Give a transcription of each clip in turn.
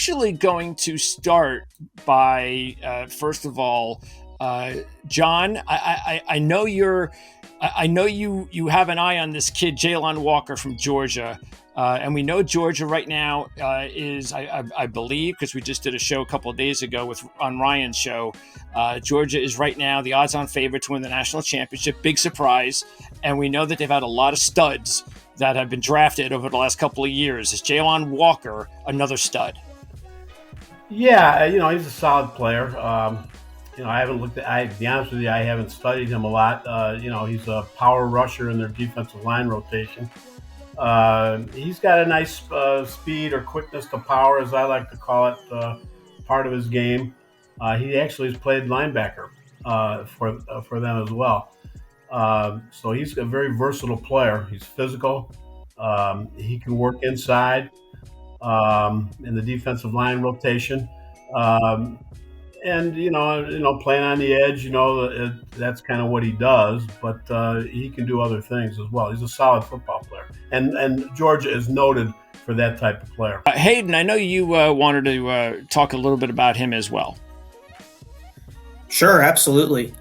actually going to start by, first of all, Jon, I know I know you have an eye on this kid, Jalon Walker from Georgia. And we know Georgia right now is, I believe, because we just did a show a couple of days ago on Ryan's show, Georgia is right now the odds-on favorite to win the national championship. Big surprise. And we know that they've had a lot of studs that have been drafted over the last couple of years. Is Jalon Walker another stud? Yeah, he's a solid player. I haven't looked at, to be honest with you, I haven't studied him a lot. He's a power rusher in their defensive line rotation. He's got a nice speed or quickness to power, as I like to call it, part of his game. He actually has played linebacker for them as well. So he's a very versatile player. He's physical. He can work inside in the defensive line rotation. And playing on the edge, that's kind of what he does. But he can do other things as well. He's a solid football player, and Georgia is noted for that type of player. Hayden, I know you wanted to talk a little bit about him as well. Sure, absolutely.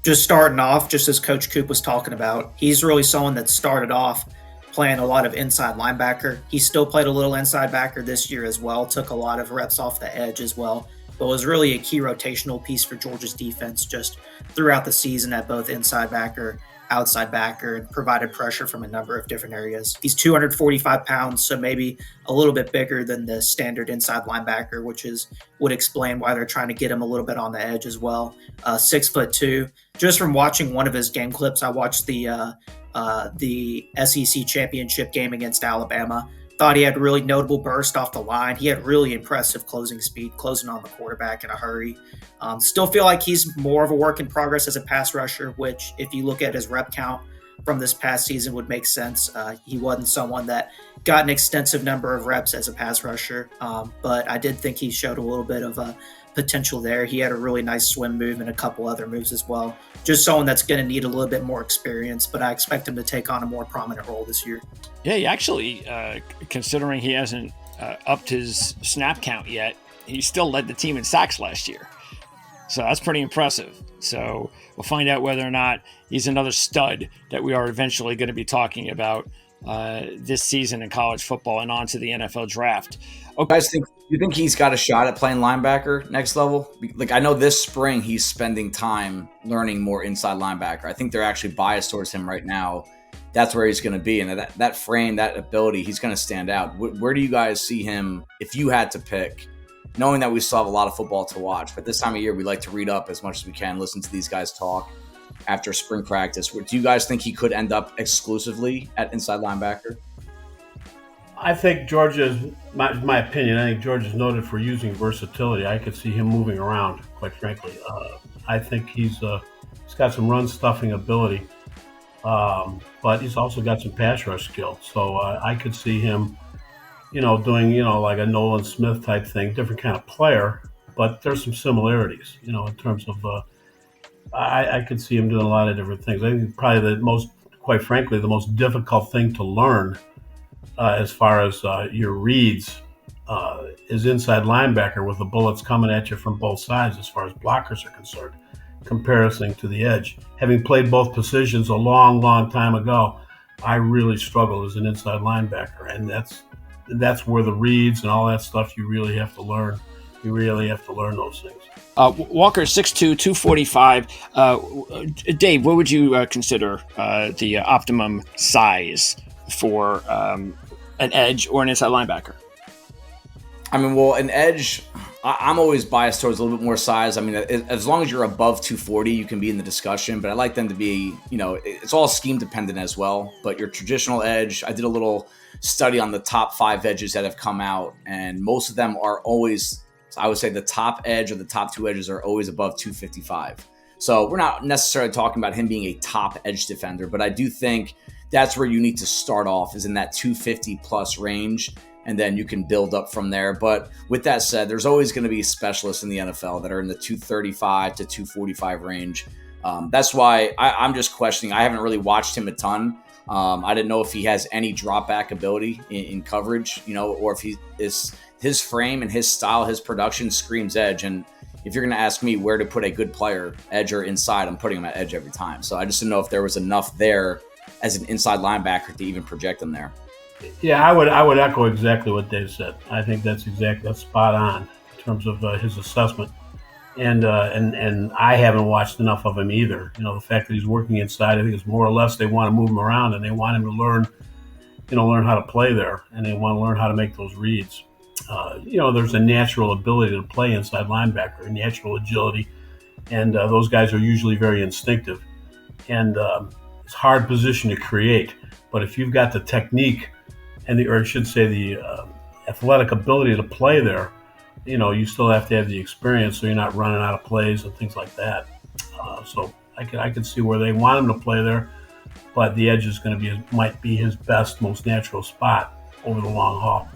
Just starting off, just as Coach Coop was talking about, he's really someone that started off playing a lot of inside linebacker. He still played a little inside backer this year as well. Took a lot of reps off the edge as well. But was really a key rotational piece for Georgia's defense just throughout the season at both inside backer, outside backer, and provided pressure from a number of different areas. He's 245 pounds, so maybe a little bit bigger than the standard inside linebacker, which would explain why they're trying to get him a little bit on the edge as well. 6'2". Just from watching one of his game clips, I watched the SEC championship game against Alabama. Thought he had a really notable burst off the line. He had really impressive closing speed, closing on the quarterback in a hurry. Still feel like he's more of a work in progress as a pass rusher, which if you look at his rep count from this past season would make sense. He wasn't someone that got an extensive number of reps as a pass rusher, but I did think he showed a little bit of a potential there. He had a really nice swim move and a couple other moves as well. Just someone that's going to need a little bit more experience, but I expect him to take on a more prominent role this year. Yeah, he actually, considering he hasn't upped his snap count yet, he still led the team in sacks last year. So that's pretty impressive. So we'll find out whether or not he's another stud that we are eventually going to be talking about this season in college football and on to the NFL draft. Okay. Guys, you think he's got a shot at playing linebacker next level? Like, I know this spring he's spending time learning more inside linebacker. I think they're actually biased towards him right now. That's where he's going to be. And that frame, that ability, he's going to stand out. Where do you guys see him if you had to pick, knowing that we still have a lot of football to watch? But this time of year, we like to read up as much as we can, listen to these guys talk after spring practice. Do you guys think he could end up exclusively at inside linebacker? I think Georgia's, my opinion, I think Georgia's noted for using versatility. I could see him moving around, quite frankly. I think he's got some run stuffing ability, but he's also got some pass rush skill. So I could see him, doing, like a Nolan Smith type thing, different kind of player, but there's some similarities, in terms of, I could see him doing a lot of different things. I think probably quite frankly, the most difficult thing to learn as far as your reads is inside linebacker with the bullets coming at you from both sides as far as blockers are concerned, comparison to the edge. Having played both positions a long, long time ago, I really struggled as an inside linebacker, and that's where the reads and all that stuff you really have to learn. You really have to learn those things. Walker, 6'2", 245. Dave, what would you consider the optimum size for an edge or an inside linebacker? I mean, well, an edge, I'm always biased towards a little bit more size. I mean, as long as you're above 240, you can be in the discussion, but I like them to be, it's all scheme dependent as well. But your traditional edge, I did a little study on the top 5 edges that have come out, and most of them are always, I would say the top edge or the top 2 edges are always above 255. So we're not necessarily talking about him being a top edge defender, but I do think that's where you need to start off, is in that 250 plus range, and then you can build up from there. But with that said, there's always going to be specialists in the NFL that are in the 235 to 245 range. That's why I'm just questioning. I haven't really watched him a ton. I didn't know if he has any drop back ability in coverage, or if his frame and his style, his production screams edge. And if you're going to ask me where to put a good player, edge or inside, I'm putting him at edge every time. So I just didn't know if there was enough there as an inside linebacker to even project him there. Yeah, I would echo exactly what Dave said. I think that's spot on in terms of his assessment. And I haven't watched enough of him either. The fact that he's working inside, I think it's more or less they want to move him around and they want him to learn how to play there, and they want to learn how to make those reads. There's a natural ability to play inside linebacker, a natural agility, and those guys are usually very instinctive. And it's a hard position to create, but if you've got the technique or I should say the athletic ability to play there, you still have to have the experience so you're not running out of plays and things like that. So I can see where they want him to play there, but the edge is might be his best, most natural spot over the long haul.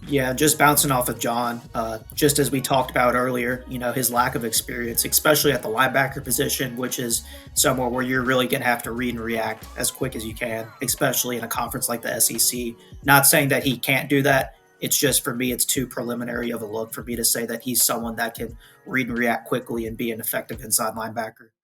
Yeah, just bouncing off of Jon, just as we talked about earlier, his lack of experience, especially at the linebacker position, which is somewhere where you're really going to have to read and react as quick as you can, especially in a conference like the SEC. Not saying that he can't do that. It's just, for me, it's too preliminary of a look for me to say that he's someone that can read and react quickly and be an effective inside linebacker.